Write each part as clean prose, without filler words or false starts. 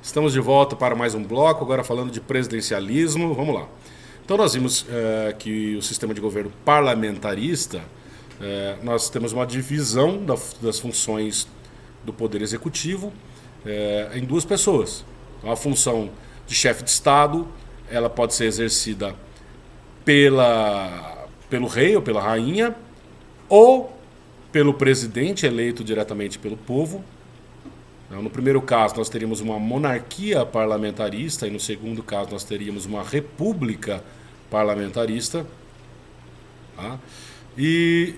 Estamos de volta para mais um bloco, agora falando de presidencialismo. Vamos lá. Então nós vimos que o sistema de governo parlamentarista, nós temos uma divisão das funções do poder executivo em duas pessoas. Então, a função de chefe de Estado, ela pode ser exercida pelo rei ou pela rainha, ou pelo presidente eleito diretamente pelo povo. No primeiro caso, nós teríamos uma monarquia parlamentarista, e no segundo caso, nós teríamos uma república parlamentarista. Tá? E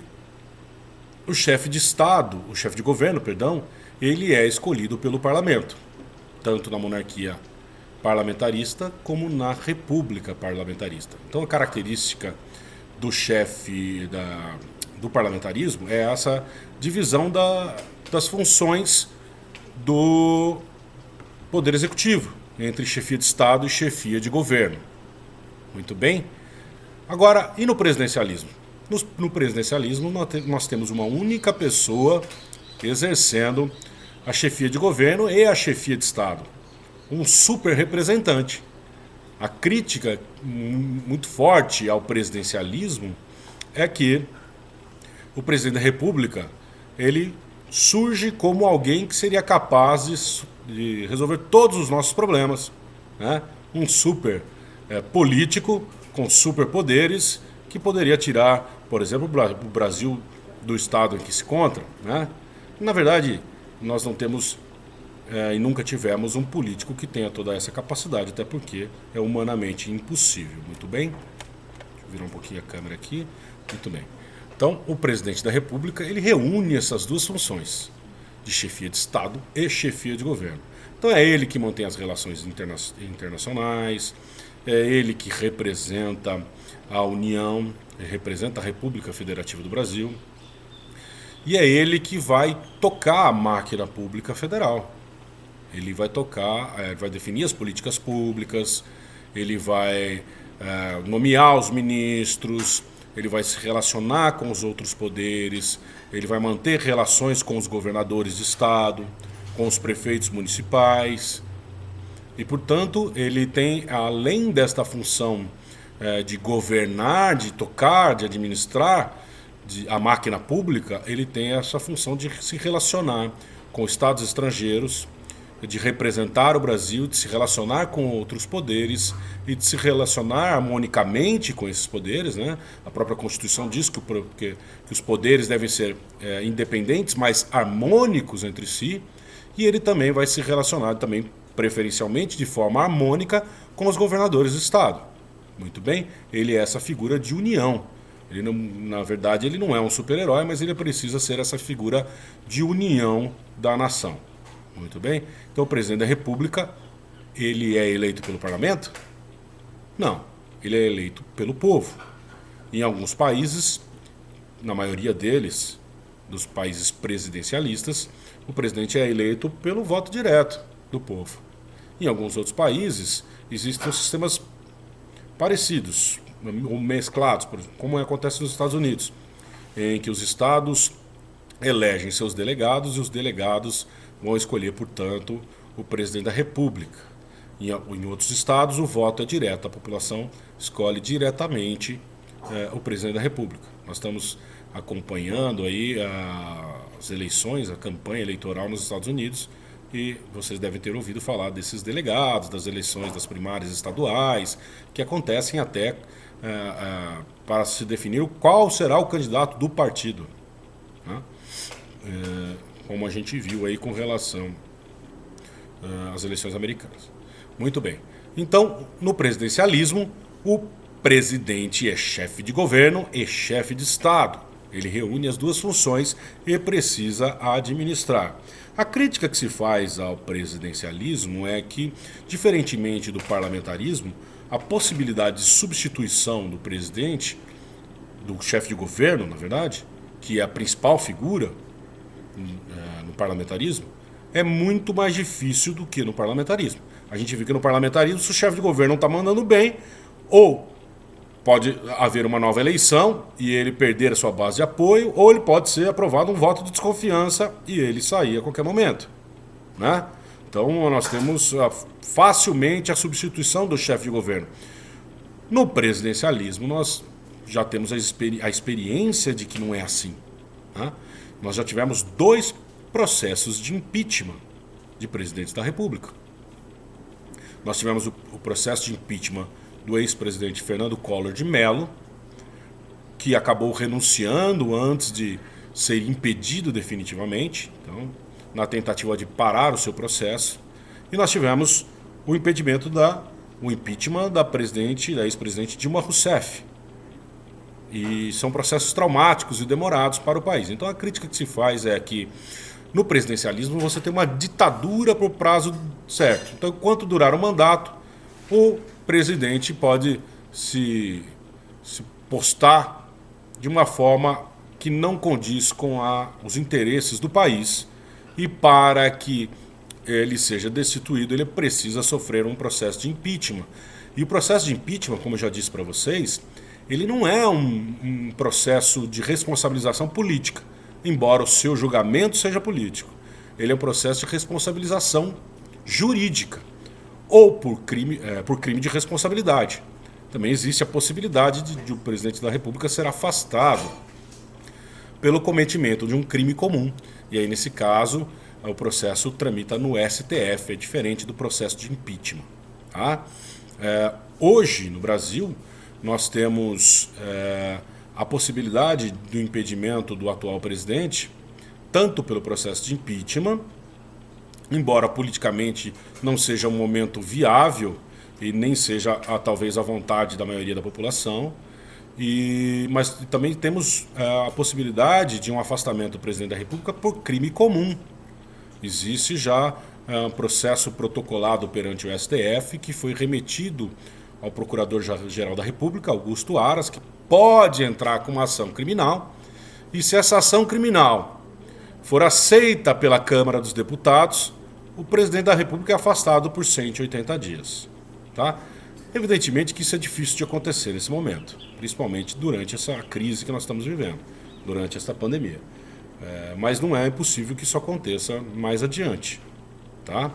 o chefe de Estado, o chefe de governo, perdão, ele é escolhido pelo parlamento, tanto na monarquia parlamentarista como na república parlamentarista. Então, a característica do chefe do parlamentarismo é essa divisão das funções do poder executivo entre chefia de Estado e chefia de governo. Muito bem? Agora, e no presidencialismo? No presidencialismo nós temos uma única pessoa exercendo a chefia de governo e a chefia de Estado. Um super representante. A crítica muito forte ao presidencialismo é que o presidente da República, ele surge como alguém que seria capaz de resolver todos os nossos problemas, né? Um super político com superpoderes que poderia tirar, por exemplo, o Brasil do estado em que se encontra, né? Na verdade, nós não temos e nunca tivemos um político que tenha toda essa capacidade, até porque é humanamente impossível. Muito bem? Deixa eu virar um pouquinho a câmera aqui. Muito bem. Então, o presidente da República, ele reúne essas duas funções, de chefia de Estado e chefia de governo. Então, é ele que mantém as relações internacionais, é ele que representa a União, representa a República Federativa do Brasil, e é ele que vai tocar a máquina pública federal. Ele vai tocar, vai definir as políticas públicas, ele vai nomear os ministros, ele vai se relacionar com os outros poderes, ele vai manter relações com os governadores de estado, com os prefeitos municipais. E, portanto, ele tem, além desta função de governar, de tocar, de administrar a máquina pública, ele tem essa função de se relacionar com estados estrangeiros, de representar o Brasil, de se relacionar com outros poderes e de se relacionar harmonicamente com esses poderes, né? A própria Constituição diz que os poderes devem ser independentes, mas harmônicos entre si, e ele também vai se relacionar também preferencialmente de forma harmônica com os governadores do estado. Muito bem? Ele é essa figura de união. Ele não, na verdade, ele não é um super-herói, mas ele precisa ser essa figura de união da nação. Muito bem? Então o presidente da República, ele é eleito pelo parlamento? Não, ele é eleito pelo povo. Em alguns países, na maioria deles, dos países presidencialistas, o presidente é eleito pelo voto direto do povo. Em alguns outros países, existem sistemas parecidos, ou mesclados, como acontece nos Estados Unidos, em que os estados elegem seus delegados e os delegados vão escolher, portanto, o presidente da República. Em outros estados, o voto é direto, a população escolhe diretamente o presidente da República. Nós estamos acompanhando aí as eleições, a campanha eleitoral nos Estados Unidos, e vocês devem ter ouvido falar desses delegados, das eleições das primárias estaduais, que acontecem até para se definir qual será o candidato do partido, né? Como a gente viu aí com relação às eleições americanas. Muito bem. Então, no presidencialismo, o presidente é chefe de governo e chefe de Estado. Ele reúne as duas funções e precisa administrar. A crítica que se faz ao presidencialismo é que, diferentemente do parlamentarismo, a possibilidade de substituição do presidente, do chefe de governo, na verdade, que é a principal figura no parlamentarismo, é muito mais difícil do que no parlamentarismo. A gente vê que no parlamentarismo, se o chefe de governo não está mandando bem, ou pode haver uma nova eleição e ele perder a sua base de apoio, ou ele pode ser aprovado um voto de desconfiança e ele sair a qualquer momento, né? Então nós temos facilmente a substituição do chefe de governo. No presidencialismo nós já temos a experiência de que não é assim. Né? Nós já tivemos 2 processos de impeachment de presidentes da República. Nós tivemos o processo de impeachment do ex-presidente Fernando Collor de Mello, que acabou renunciando antes de ser impedido definitivamente, então, na tentativa de parar o seu processo. E nós tivemos o impeachment da ex-presidente Dilma Rousseff. E são processos traumáticos e demorados para o país. Então a crítica que se faz é que no presidencialismo você tem uma ditadura por prazo certo. Então, enquanto durar o mandato, o presidente pode se postar de uma forma que não condiz com os interesses do país. E para que ele seja destituído, ele precisa sofrer um processo de impeachment. E o processo de impeachment, como eu já disse para vocês, ele não é um processo de responsabilização política, embora o seu julgamento seja político. Ele é um processo de responsabilização jurídica, ou por crime de responsabilidade. Também existe a possibilidade de o presidente da República ser afastado pelo cometimento de um crime comum. E aí, nesse caso, o processo tramita no STF, é diferente do processo de impeachment. Tá? Hoje, no Brasil, nós temos a possibilidade do impedimento do atual presidente, tanto pelo processo de impeachment, embora politicamente não seja um momento viável e nem seja talvez a vontade da maioria da população, mas também temos a possibilidade de um afastamento do presidente da República por crime comum. Existe já um processo protocolado perante o STF que foi remetido ao Procurador-Geral da República, Augusto Aras, que pode entrar com uma ação criminal, e se essa ação criminal for aceita pela Câmara dos Deputados, o presidente da República é afastado por 180 dias. Tá? Evidentemente que isso é difícil de acontecer nesse momento, principalmente durante essa crise que nós estamos vivendo, durante essa pandemia. Mas não é impossível que isso aconteça mais adiante, tá?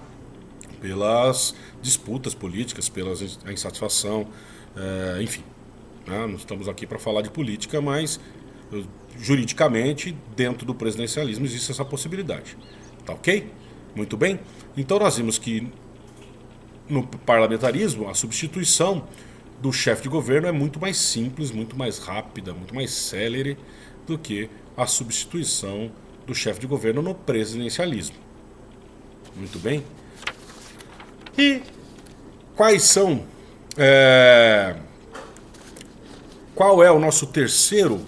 Pelas disputas políticas, pela insatisfação, enfim. Né? Não estamos aqui para falar de política, mas juridicamente, dentro do presidencialismo, existe essa possibilidade. Tá ok? Muito bem? Então nós vimos que no parlamentarismo a substituição do chefe de governo é muito mais simples, muito mais rápida, muito mais célere do que a substituição do chefe de governo no presidencialismo. Muito bem? E quais são... qual é o nosso terceiro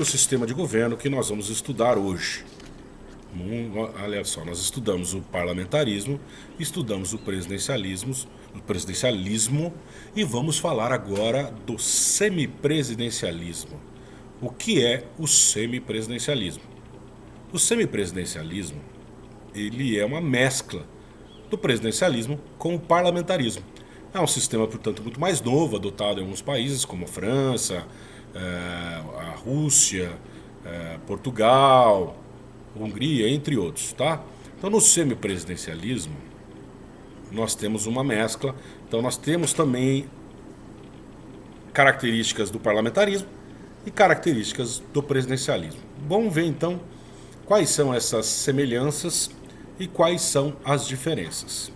sistema de governo que nós vamos estudar hoje? Olha só, nós estudamos o parlamentarismo, estudamos o presidencialismo e vamos falar agora do semipresidencialismo. O que é o semipresidencialismo? O semipresidencialismo, ele é uma mescla do presidencialismo com o parlamentarismo. É um sistema, portanto, muito mais novo, adotado em alguns países como a França, a Rússia, Portugal, Hungria, entre outros, tá? Então, no semipresidencialismo, nós temos uma mescla. Então, nós temos também características do parlamentarismo e características do presidencialismo. Vamos ver, então, quais são essas semelhanças e quais são as diferenças.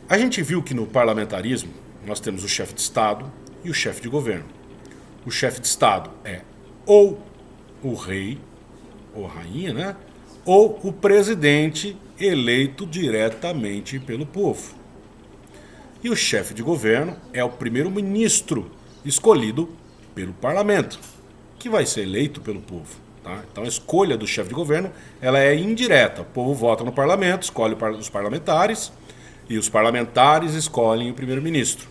A gente viu que no parlamentarismo nós temos o chefe de Estado e o chefe de governo. O chefe de Estado é ou o rei ou rainha, né? Ou o presidente eleito diretamente pelo povo. E o chefe de governo é o primeiro-ministro escolhido pelo parlamento, que vai ser eleito pelo povo. Tá? Então a escolha do chefe de governo ela é indireta. O povo vota no parlamento, escolhe os parlamentares, e os parlamentares escolhem o primeiro-ministro.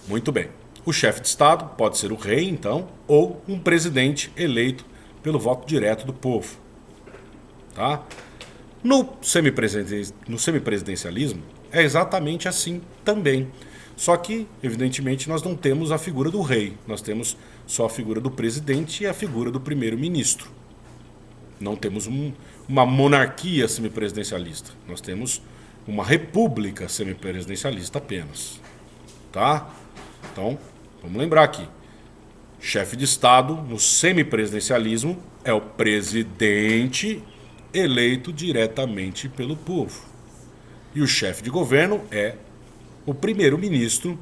Muito bem. O chefe de Estado pode ser o rei, então, ou um presidente eleito pelo voto direto do povo. Tá? No semipresidencialismo é exatamente assim também. Só que, evidentemente, nós não temos a figura do rei. Nós temos só a figura do presidente e a figura do primeiro-ministro. Não temos uma monarquia semipresidencialista. Nós temos uma república semipresidencialista apenas. Tá? Então, vamos lembrar aqui. Chefe de Estado, no semipresidencialismo, é o presidente eleito diretamente pelo povo. E o chefe de governo é o primeiro-ministro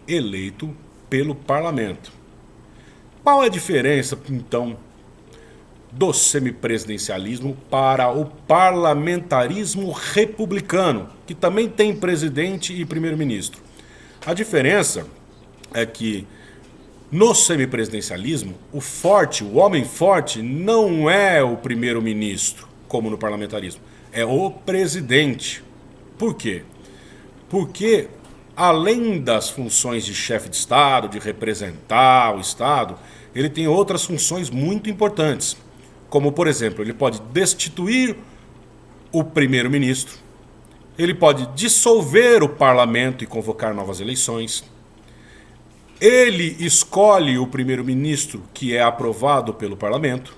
eleito pelo parlamento. Qual é a diferença, então, do semipresidencialismo para o parlamentarismo republicano, que também tem presidente e primeiro-ministro? A diferença é que no semipresidencialismo, o forte, o homem forte, não é o primeiro-ministro, como no parlamentarismo, é o presidente. Por quê? Porque, além das funções de chefe de Estado, de representar o Estado, ele tem outras funções muito importantes. Como, por exemplo, ele pode destituir o primeiro-ministro, ele pode dissolver o parlamento e convocar novas eleições, ele escolhe o primeiro-ministro que é aprovado pelo parlamento,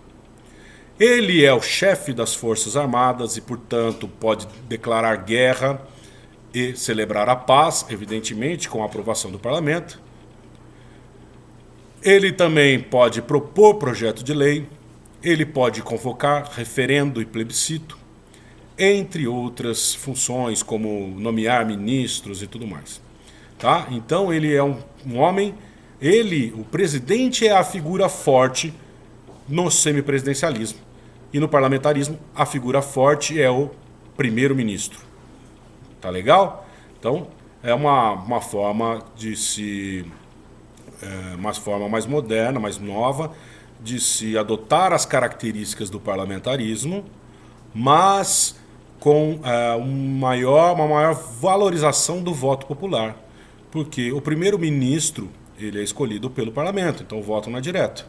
ele é o chefe das Forças Armadas e, portanto, pode declarar guerra e celebrar a paz, evidentemente, com a aprovação do parlamento. Ele também pode propor projeto de lei, ele pode convocar referendo e plebiscito, entre outras funções, como nomear ministros e tudo mais. Tá? Então ele é um homem, o presidente é a figura forte no semipresidencialismo. E no parlamentarismo, a figura forte é o primeiro-ministro. Tá legal? Então, é uma forma de se... uma forma mais moderna, mais nova, de se adotar as características do parlamentarismo, mas com uma maior valorização do voto popular. Porque o primeiro-ministro ele é escolhido pelo parlamento, então o voto não é direto.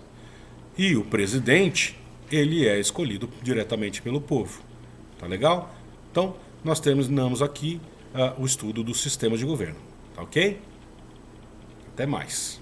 E o presidente ele é escolhido diretamente pelo povo. Tá legal? Então, nós terminamos aqui o estudo do sistema de governo. Tá ok? Até mais.